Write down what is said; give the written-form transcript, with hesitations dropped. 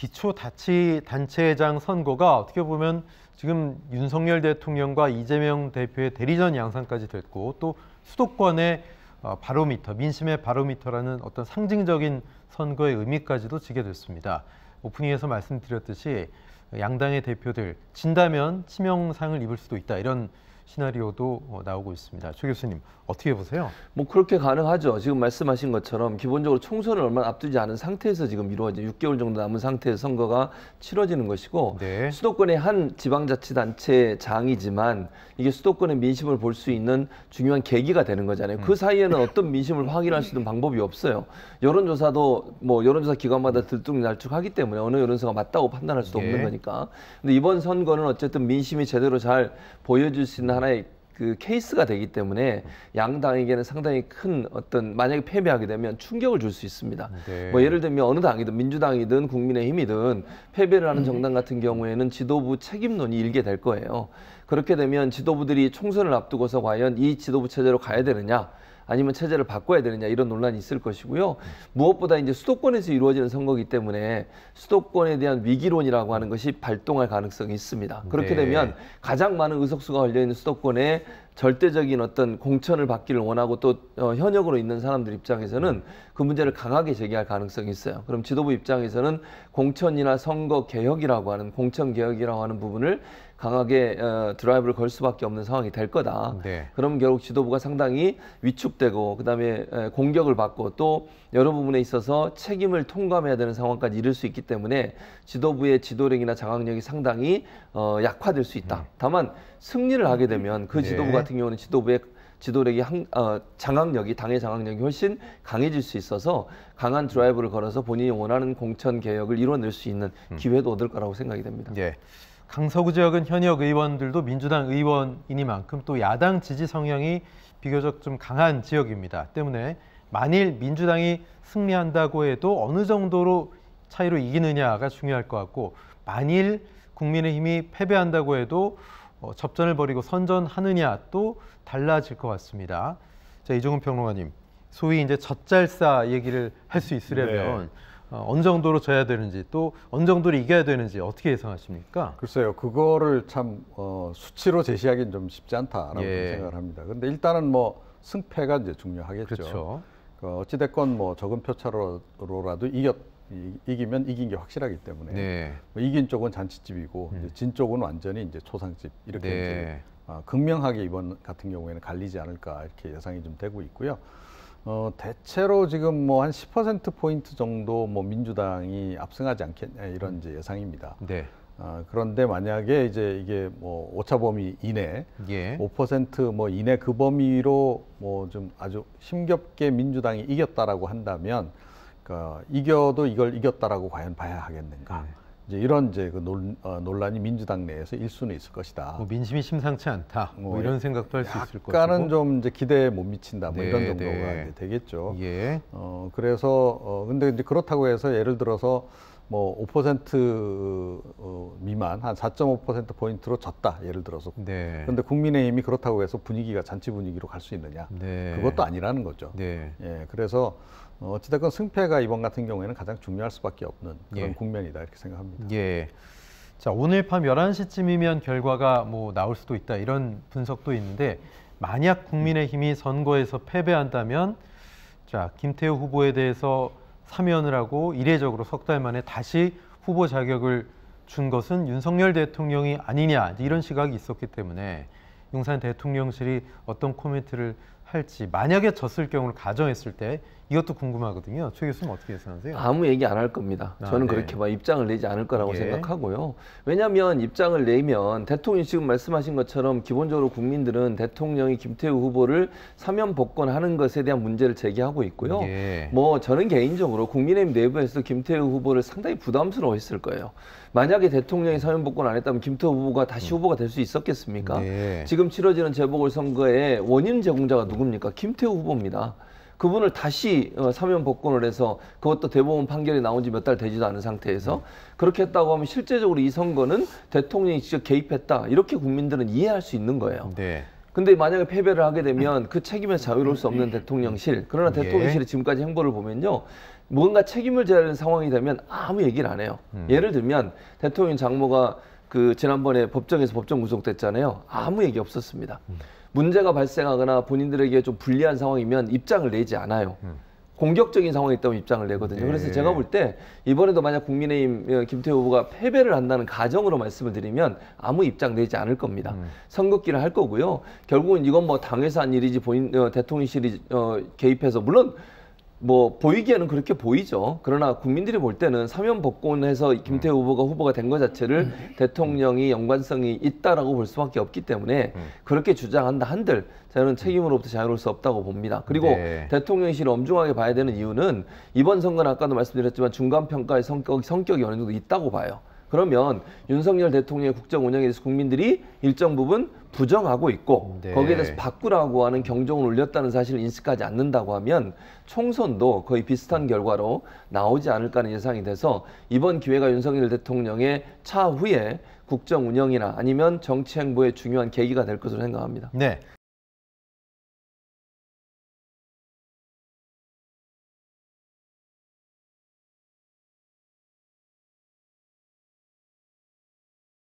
기초자치단체장 선거가 어떻게 보면 지금 윤석열 대통령과 이재명 대표의 대리전 양상까지 됐고 또 수도권의 바로미터, 민심의 바로미터라는 어떤 상징적인 선거의 의미까지도 지게 됐습니다. 오프닝에서 말씀드렸듯이 양당의 대표들 진다면 치명상을 입을 수도 있다, 이런 시나리오도 나오고 있습니다. 최 교수님, 어떻게 보세요? 뭐 그렇게 가능하죠. 지금 말씀하신 것처럼 기본적으로 총선을 얼마 앞두지 않은 상태에서 지금 이루어진 6개월 정도 남은 상태에서 선거가 치러지는 것이고, 네. 수도권의 한 지방자치단체장이지만 이게 수도권의 민심을 볼 수 있는 중요한 계기가 되는 거잖아요. 그 사이에는 어떤 민심을 확인할 수 있는 방법이 없어요. 여론조사도 뭐 여론조사 기관마다 들쭉날쭉하기 때문에 어느 여론조사가 맞다고 판단할 수도 없는 거니까. 근데 이번 선거는 어쨌든 민심이 제대로 잘 보여줄 수 있는 하나의 그 케이스가 되기 때문에 양당에게는 상당히 큰 어떤, 만약에 패배하게 되면 충격을 줄 수 있습니다. 네. 뭐 예를 들면 어느 당이든 민주당이든 국민의힘이든 패배를 하는 정당 같은 경우에는 지도부 책임론이 일게 될 거예요. 그렇게 되면 지도부들이 총선을 앞두고서 과연 이 지도부 체제로 가야 되느냐, 아니면 체제를 바꿔야 되느냐, 이런 논란이 있을 것이고요. 무엇보다 이제 수도권에서 이루어지는 선거이기 때문에 수도권에 대한 위기론이라고 하는 것이 발동할 가능성이 있습니다. 그렇게 되면 가장 많은 의석수가 걸려있는 수도권에 절대적인 어떤 공천을 받기를 원하고 또 현역으로 있는 사람들 입장에서는 그 문제를 강하게 제기할 가능성이 있어요. 그럼 지도부 입장에서는 공천이나 선거 개혁이라고 하는, 공천 개혁이라고 하는 부분을 강하게 드라이브를 걸 수밖에 없는 상황이 될 거다. 그럼 결국 지도부가 상당히 위축되고 그다음에 공격을 받고 또 여러 부분에 있어서 책임을 통감해야 되는 상황까지 이를 수 있기 때문에 지도부의 지도력이나 장악력이 상당히 약화될 수 있다. 다만 승리를 하게 되면 그 지도부 같은 경우는 지도부의 지도력이 장악력이, 당의 장악력이 훨씬 강해질 수 있어서 강한 드라이브를 걸어서 본인이 원하는 공천 개혁을 이뤄낼 수 있는 기회도 얻을 거라고 생각이 됩니다. 강서구 지역은 현역 의원들도 민주당 의원이니만큼 또 야당 지지 성향이 비교적 좀 강한 지역입니다. 때문에 만일 민주당이 승리한다고 해도 어느 정도로 차이로 이기느냐가 중요할 것 같고, 만일 국민의힘이 패배한다고 해도 접전을 벌이고 선전하느냐 또 달라질 것 같습니다. 자, 이종훈 평론가님, 소위 이제 젖잘싸 얘기를 할 수 있으려면 어느 정도로 져야 되는지, 또 어느 정도로 이겨야 되는지 어떻게 예상하십니까? 글쎄요, 그거를 참 수치로 제시하기는 좀 쉽지 않다라고 생각을 합니다. 그런데 일단은 뭐 승패가 이제 중요하겠죠. 그렇죠. 어찌됐건 뭐 적은 표차로라도 이기면 이긴 게 확실하기 때문에 뭐 이긴 쪽은 잔치집이고 이제 진 쪽은 완전히 이제 초상집, 이렇게 이제 극명하게 이번 같은 경우에는 갈리지 않을까, 이렇게 예상이 좀 되고 있고요. 대체로 지금 뭐 한 10%포인트 정도 뭐 민주당이 압승하지 않겠냐, 이런 이제 예상입니다. 그런데 만약에 이제 이게 뭐 오차 범위 이내, 5% 이내 그 범위로 뭐 좀 아주 힘겹게 민주당이 이겼다라고 한다면, 그러니까 이겨도 이걸 이겼다라고 과연 봐야 하겠는가? 이제 이런 이제 그 논란이 민주당 내에서 일수는 있을 것이다. 뭐 민심이 심상치 않다, 뭐 이런 생각도 할 수 있을 것이고, 약간은 좀 이제 기대에 못 미친다, 뭐 이런 정도가 이제 되겠죠. 그래서 근데 이제 그렇다고 해서 예를 들어서 뭐 5% 미만, 한 4.5% 포인트로 졌다, 예를 들어서. 그런데 국민의힘이 그렇다고 해서 분위기가 잔치 분위기로 갈 수 있느냐? 그것도 아니라는 거죠. 그래서 어찌됐건 승패가 이번 같은 경우에는 가장 중요할 수밖에 없는 그런 국면이다, 이렇게 생각합니다. 자, 오늘 밤 11시쯤이면 결과가 뭐 나올 수도 있다, 이런 분석도 있는데, 만약 국민의힘이 선거에서 패배한다면, 자, 김태우 후보에 대해서 사면을 하고 이례적으로 석 달 만에 다시 후보 자격을 준 것은 윤석열 대통령이 아니냐, 이런 시각이 있었기 때문에 용산 대통령실이 어떤 코멘트를 할지, 만약에 졌을 경우를 가정했을 때 이것도 궁금하거든요. 최 교수님, 어떻게 예상하세요? 아무 얘기 안 할 겁니다. 저는 그렇게 막 입장을 내지 않을 거라고 생각하고요. 왜냐하면 입장을 내면 대통령이 지금 말씀하신 것처럼 기본적으로 국민들은 대통령이 김태우 후보를 사면 복권하는 것에 대한 문제를 제기하고 있고요. 뭐 저는 개인적으로 국민의힘 내부에서 김태우 후보를 상당히 부담스러워했을 거예요. 만약에 대통령이 사면 복권 안 했다면 김태우 후보가 다시 후보가 될 수 있었겠습니까? 지금 치러지는 재보궐선거의 원인 제공자가 누굽니까? 김태우 후보입니다. 그분을 다시 사면 복권을 해서, 그것도 대법원 판결이 나온 지 몇 달 되지도 않은 상태에서 그렇게 했다고 하면 실제적으로 이 선거는 대통령이 직접 개입했다, 이렇게 국민들은 이해할 수 있는 거예요. 근데 만약에 패배를 하게 되면 그 책임에서 자유로울 수 없는 대통령실, 그러나 대통령실의 지금까지 행보를 보면요, 뭔가 책임을 져야 하는 상황이 되면 아무 얘기를 안 해요. 예를 들면 대통령 장모가 그 지난번에 법정에서 법정 구속됐잖아요. 아무 얘기 없었습니다. 문제가 발생하거나 본인들에게 좀 불리한 상황이면 입장을 내지 않아요. 공격적인 상황이 있다면 입장을 내거든요. 그래서 제가 볼 때 이번에도 만약 국민의힘 김태우 후보가 패배를 한다는 가정으로 말씀을 드리면 아무 입장 내지 않을 겁니다. 선긋기를 할 거고요. 결국은 이건 뭐 당에서 한 일이지 본인 대통령실이 개입해서 물론 뭐 보이기에는 그렇게 보이죠. 그러나 국민들이 볼 때는 사면복권해서 김태우 후보가 된 것 자체를 대통령이 연관성이 있다라고 볼 수밖에 없기 때문에 그렇게 주장한다 한들 저는 책임으로부터 자유로울 수 없다고 봅니다. 그리고 대통령실을 엄중하게 봐야 되는 이유는 이번 선거는 아까도 말씀드렸지만 중간평가의 성격이 어느 정도 있다고 봐요. 그러면 윤석열 대통령의 국정 운영에 대해서 국민들이 일정 부분 부정하고 있고 거기에 대해서 바꾸라고 하는 경종을 울렸다는 사실을 인식하지 않는다고 하면 총선도 거의 비슷한 결과로 나오지 않을까 하는 예상이 돼서 이번 기회가 윤석열 대통령의 차후에 국정 운영이나 아니면 정치 행보의 중요한 계기가 될 것으로 생각합니다. 네.